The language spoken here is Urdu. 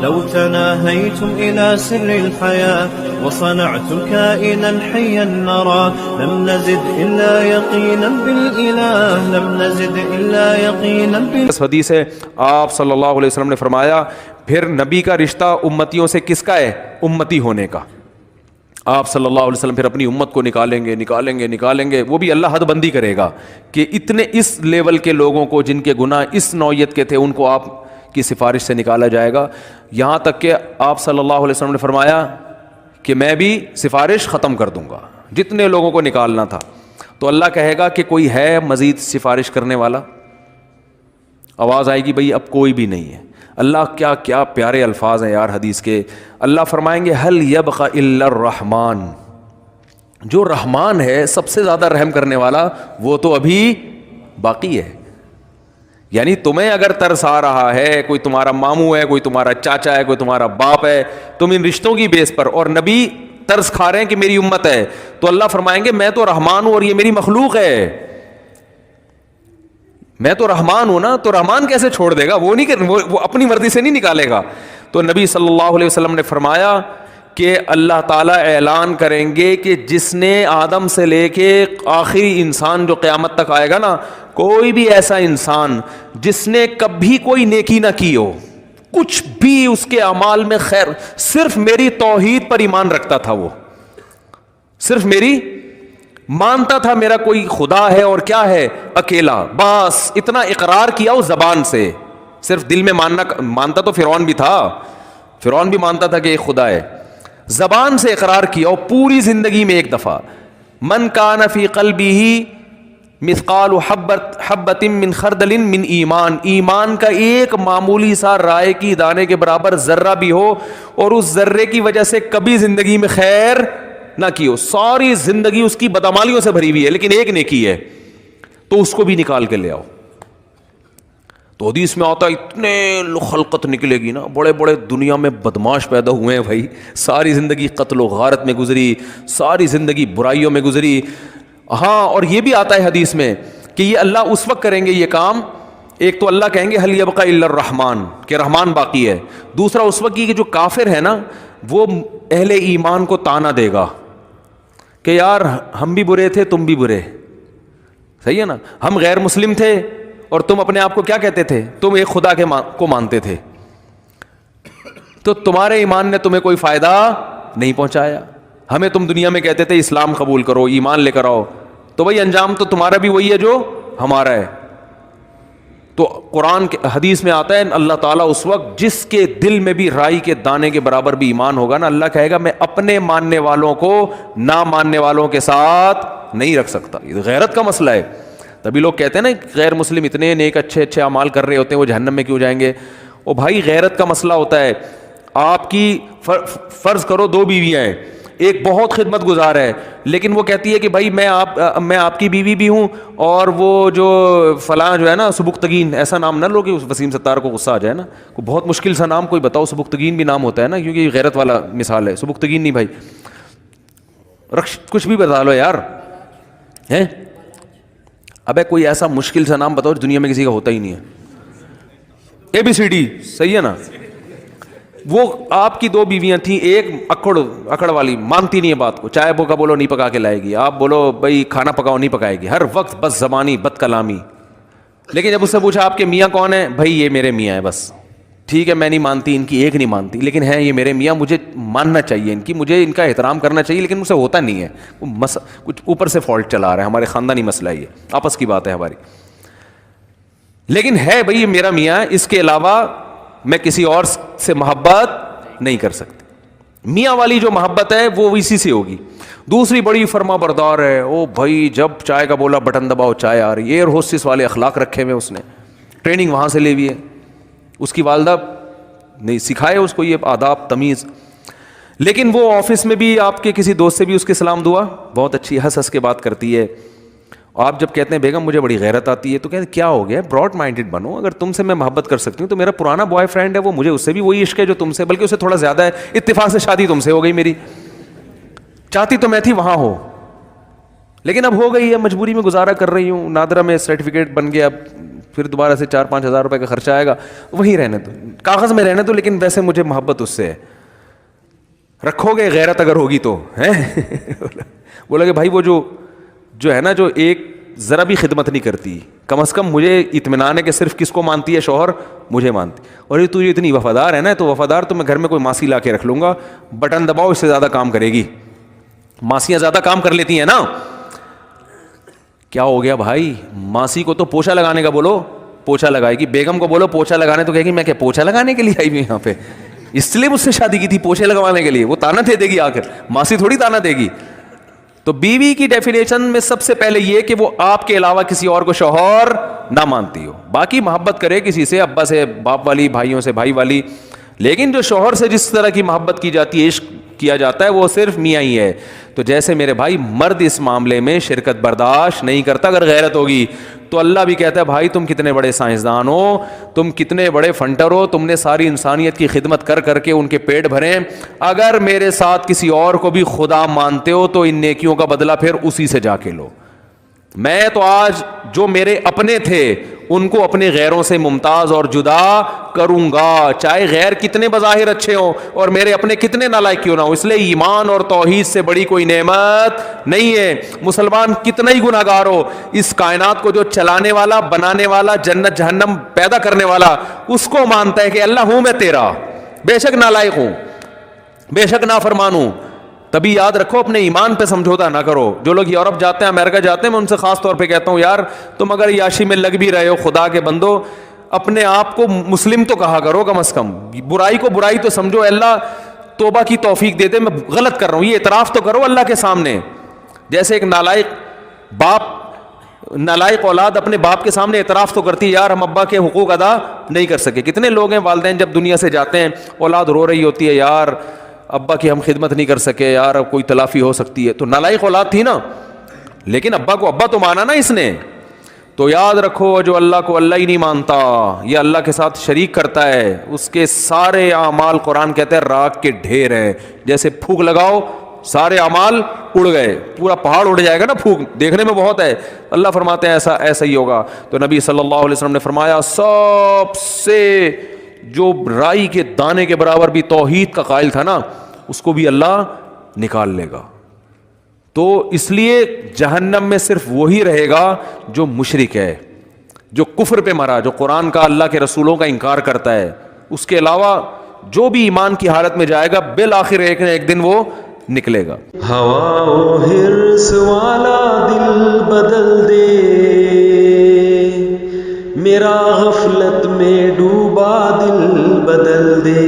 لو تناهيتم إلى سر الحياة وصنعتم كائنا حيا نرى لم نزد إلا يقينا بالإله لم نزد إلا يقينا بالإله. اس حدیث ہے آپ صلی اللہ علیہ وسلم نے فرمایا پھر نبی کا رشتہ امتیوں سے کس کا ہے؟ امتی ہونے کا. آپ صلی اللہ علیہ وسلم پھر اپنی امت کو نکالیں گے. وہ بھی اللہ حد بندی کرے گا کہ اتنے اس لیول کے لوگوں کو جن کے گناہ اس نوعیت کے تھے ان کو آپ کی سفارش سے نکالا جائے گا. یہاں تک کہ آپ صلی اللہ علیہ وسلم نے فرمایا کہ میں بھی سفارش ختم کر دوں گا جتنے لوگوں کو نکالنا تھا. تو اللہ کہے گا کہ کوئی ہے مزید سفارش کرنے والا؟ آواز آئے گی بھئی اب کوئی بھی نہیں ہے. اللہ کیا کیا پیارے الفاظ ہیں یار حدیث کے. اللہ فرمائیں گے هل يبقى الا الرحمن، جو رحمان ہے سب سے زیادہ رحم کرنے والا وہ تو ابھی باقی ہے. یعنی تمہیں اگر ترس آ رہا ہے، کوئی تمہارا ماموں ہے، کوئی تمہارا چاچا ہے، کوئی تمہارا باپ ہے، تم ان رشتوں کی بیس پر اور نبی ترس کھا رہے ہیں کہ میری امت ہے، تو اللہ فرمائیں گے میں تو رحمان ہوں اور یہ میری مخلوق ہے. میں تو رحمان ہوں نا، تو رحمان کیسے چھوڑ دے گا؟ وہ اپنی مرضی سے نہیں نکالے گا. تو نبی صلی اللہ علیہ وسلم نے فرمایا کہ اللہ تعالیٰ اعلان کریں گے کہ جس نے آدم سے لے کے آخری انسان جو قیامت تک آئے گا نا، کوئی بھی ایسا انسان جس نے کبھی کوئی نیکی نہ کی ہو، کچھ بھی اس کے اعمال میں خیر، صرف میری توحید پر ایمان رکھتا تھا، وہ صرف میری مانتا تھا میرا کوئی خدا ہے اور کیا ہے اکیلا، بس اتنا اقرار کیا اس زبان سے، صرف دل میں مانتا تو فرعون بھی تھا، فرعون بھی مانتا تھا کہ ایک خدا ہے، زبان سے اقرار کیا اور پوری زندگی میں ایک دفعہ. من کان فی قلبہ مثقال حبۃ من خردل من ایمان، ایمان کا ایک معمولی سا رائے کی دانے کے برابر ذرہ بھی ہو اور اس ذرے کی وجہ سے کبھی زندگی میں خیر نہ کی ہو، ساری زندگی اس کی بدعمالیوں سے بھری ہوئی ہے لیکن ایک نیکی ہے، تو اس کو بھی نکال کے لے آؤ. تو حدیث میں آتا اتنے خلقت نکلے گی نا، بڑے بڑے دنیا میں بدماش پیدا ہوئے ہیں بھائی، ساری زندگی قتل و غارت میں گزری، ساری زندگی برائیوں میں گزری. ہاں، اور یہ بھی آتا ہے حدیث میں کہ یہ اللہ اس وقت کریں گے یہ کام، ایک تو اللہ کہیں گے هل يبقى الا الرحمن کہ رحمان باقی ہے، دوسرا اس وقت یہ کہ جو کافر ہے نا وہ اہل ایمان کو تانا دے گا کہ یار ہم بھی برے تھے تم بھی برے، صحیح ہے نا، ہم غیر مسلم تھے اور تم اپنے آپ کو کیا کہتے تھے؟ تم ایک خدا کو مانتے تھے، تو تمہارے ایمان نے تمہیں کوئی فائدہ نہیں پہنچایا. ہمیں تم دنیا میں کہتے تھے اسلام قبول کرو، ایمان لے کر آؤ، تو بھائی انجام تو تمہارا بھی وہی ہے جو ہمارا ہے. تو قرآن کے حدیث میں آتا ہے اللہ تعالیٰ اس وقت جس کے دل میں بھی رائی کے دانے کے برابر بھی ایمان ہوگا نا، اللہ کہے گا میں اپنے ماننے والوں کو نہ ماننے والوں کے ساتھ نہیں رکھ سکتا. یہ غیرت کا مسئلہ ہے. تبھی لوگ کہتے ہیں نا غیر مسلم اتنے نیک اچھے اعمال کر رہے ہوتے ہیں وہ جہنم میں کیوں جائیں گے؟ او بھائی غیرت کا مسئلہ ہوتا ہے. آپ کی فرض کرو 2 بیویاں ہیں، ایک بہت خدمت گزار ہے لیکن وہ کہتی ہے کہ بھائی میں آپ کی بیوی بھی ہوں اور وہ جو فلاں جو ہے نا سبکتگین، ایسا نام نہ لو کہ وسیم ستار کو غصہ آ جائے نا، کوئی بہت مشکل سا نام کوئی بتاؤ، سبکتگین بھی نام ہوتا ہے نا کیونکہ یہ غیرت والا مثال ہے. سبکتگین نہیں بھائی، کچھ بھی بتا لو یار ہیں. ابے کوئی ایسا مشکل سا نام بتاؤ دنیا میں کسی کا ہوتا ہی نہیں ہے. ABCD صحیح ہے نا. وہ آپ کی 2 بیویاں تھیں، ایک اکڑ والی مانتی نہیں ہے بات کو، چائے کا بولو نہیں پکا کے لائے گی، آپ بولو بھائی کھانا پکاؤ نہیں پکائے گی، ہر وقت بس زبانی بد کلامی. لیکن جب اس سے پوچھا آپ کے میاں کون ہیں؟ بھائی یہ میرے میاں ہیں بس. ٹھیک ہے میں نہیں مانتی، ان کی ایک نہیں مانتی، لیکن ہیں یہ میرے میاں، مجھے ماننا چاہیے ان کی، مجھے ان کا احترام کرنا چاہیے، لیکن مجھ سے ہوتا نہیں ہے، کچھ اوپر سے فالٹ چلا رہا ہے، ہمارے خاندانی مسئلہ یہ آپس کی بات ہے ہماری. لیکن ہے بھائی یہ میرا میاں ہے، اس کے علاوہ میں کسی اور سے محبت نہیں کر سکتی. میاں والی جو محبت ہے وہ اسی سے ہوگی. دوسری بڑی فرما بردار ہے، او بھائی جب چائے کا بولا بٹن دباؤ چائے آ رہی ہے. ایئر ہوسٹس والے اخلاق رکھے ہوئے، اس نے ٹریننگ وہاں سے لی ہوئی ہے، اس کی والدہ نہیں سکھائے اس کو یہ آداب تمیز. لیکن وہ آفس میں بھی آپ کے کسی دوست سے بھی اس کے سلام دعا بہت اچھی ہنس ہنس کے بات کرتی ہے. آپ جب کہتے ہیں بیگم مجھے بڑی غیرت آتی ہے تو کہتے ہیں کیا ہو گیا، براڈ مائنڈڈ بنو، اگر تم سے میں محبت کر سکتی ہوں تو میرا پرانا بوائے فرینڈ ہے وہ، مجھے اس سے بھی وہی عشق ہے جو تم سے، بلکہ اسے تھوڑا زیادہ ہے. اتفاق سے شادی تم سے ہو گئی میری، چاہتی تو میں تھی وہاں ہو لیکن اب ہو گئی ہے، مجبوری میں گزارا کر رہی ہوں. نادرا میں سرٹیفکیٹ بن گیا، اب پھر دوبارہ سے 4-5 ہزار روپے کا خرچہ آئے گا, وہیں رہنے دو, کاغذ میں رہنے دو, لیکن ویسے مجھے محبت اس سے ہے. رکھو گے غیرت اگر ہوگی تو ہے. بولا کہ بھائی وہ جو ہے نا, جو ایک ذرا بھی خدمت نہیں کرتی, کم از کم مجھے اطمینان ہے کہ صرف کس کو مانتی ہے, شوہر مجھے مانتی. اور یہ تو اتنی وفادار ہے نا, تو وفادار تو میں گھر میں کوئی ماسی لا کے رکھ لوں گا, بٹن دباؤ اس سے زیادہ کام کرے گی. ماسیاں زیادہ کام کر لیتی ہیں نا. کیا ہو گیا بھائی, ماسی کو تو پوچھا لگانے کا بولو, پوچھا لگائے گی. بیگم کو بولو پوچھا لگانے, تو کہے گی میں کیا پوچھا لگانے کے لیے آئی ہوئی یہاں پہ, اس لیے مجھ سے شادی کی تھی پوچھے لگوانے کے لیے. وہ تانا دے گی آ کر, ماسی تھوڑی تانا دے گی. تو بیوی کی ڈیفینیشن میں سب سے پہلے یہ کہ وہ آپ کے علاوہ کسی اور کو شوہر نہ مانتی ہو. باقی محبت کرے کسی سے, ابا سے باپ والی, بھائیوں سے بھائی والی, لیکن جو شوہر سے جس طرح کی محبت کی جاتی ہے, عشق کیا جاتا ہے, وہ صرف میاں ہی ہے. تو جیسے میرے بھائی مرد اس معاملے میں شرکت برداشت نہیں کرتا اگر غیرت ہوگی, تو اللہ بھی کہتا ہے بھائی تم کتنے بڑے سائنسدان ہو, تم کتنے بڑے فنٹر ہو, تم نے ساری انسانیت کی خدمت کر کر کے ان کے پیٹ بھرے, اگر میرے ساتھ کسی اور کو بھی خدا مانتے ہو تو ان نیکیوں کا بدلہ پھر اسی سے جا کے لو. میں تو آج جو میرے اپنے تھے ان کو اپنے غیروں سے ممتاز اور جدا کروں گا, چاہے غیر کتنے بظاہر اچھے ہوں اور میرے اپنے کتنے نالائق کیوں نہ ہو. اس لیے ایمان اور توحید سے بڑی کوئی نعمت نہیں ہے. مسلمان کتنا ہی گناہ گار ہو, اس کائنات کو جو چلانے والا, بنانے والا, جنت جہنم پیدا کرنے والا, اس کو مانتا ہے کہ اللہ ہوں میں تیرا, بے شک نالائق ہوں, بے شک نافرمان ہوں. تبھی یاد رکھو اپنے ایمان پہ سمجھوتا نہ کرو. جو لوگ یورپ جاتے ہیں, امریکہ جاتے ہیں, میں ان سے خاص طور پہ کہتا ہوں یار تم اگر یاشی میں لگ بھی رہے ہو, خدا کے بندو اپنے آپ کو مسلم تو کہا کرو کم از کم. برائی کو برائی تو سمجھو, اللہ توبہ کی توفیق دے دے, میں غلط کر رہا ہوں یہ اعتراف تو کرو اللہ کے سامنے. جیسے ایک نالائق باپ, نالائق اولاد اپنے باپ کے سامنے اعتراف تو کرتی ہے یار ہم ابا کے حقوق ادا نہیں کر سکے. کتنے لوگ ہیں والدین جب دنیا سے جاتے ہیں, اولاد رو رہی ہوتی ہے یار ابا کی ہم خدمت نہیں کر سکے, یار اب کوئی تلافی ہو سکتی ہے. تو نالائق اولاد تھی نا, لیکن ابا کو ابا تو مانا نا اس نے. تو یاد رکھو جو اللہ کو اللہ ہی نہیں مانتا, یہ اللہ کے ساتھ شریک کرتا ہے, اس کے سارے اعمال قرآن کہتے ہیں راک کے ڈھیر ہیں. جیسے پھونک لگاؤ سارے اعمال اڑ گئے, پورا پہاڑ اڑ جائے گا نا پھونک, دیکھنے میں بہت ہے. اللہ فرماتے ہیں ایسا ہی ہوگا. تو نبی صلی اللہ علیہ وسلم نے فرمایا سب سے جو رائی کے دانے کے برابر بھی توحید کا قائل تھا نا, اس کو بھی اللہ نکال لے گا. تو اس لیے جہنم میں صرف وہی رہے گا جو مشرک ہے, جو کفر پہ مرا, جو قرآن کا, اللہ کے رسولوں کا انکار کرتا ہے. اس کے علاوہ جو بھی ایمان کی حالت میں جائے گا بالآخر ایک نہ ایک دن وہ نکلے گا. ہوا و حرص والا دل بدل دے, میرا غفلت میں ڈوبا دل بدل دے.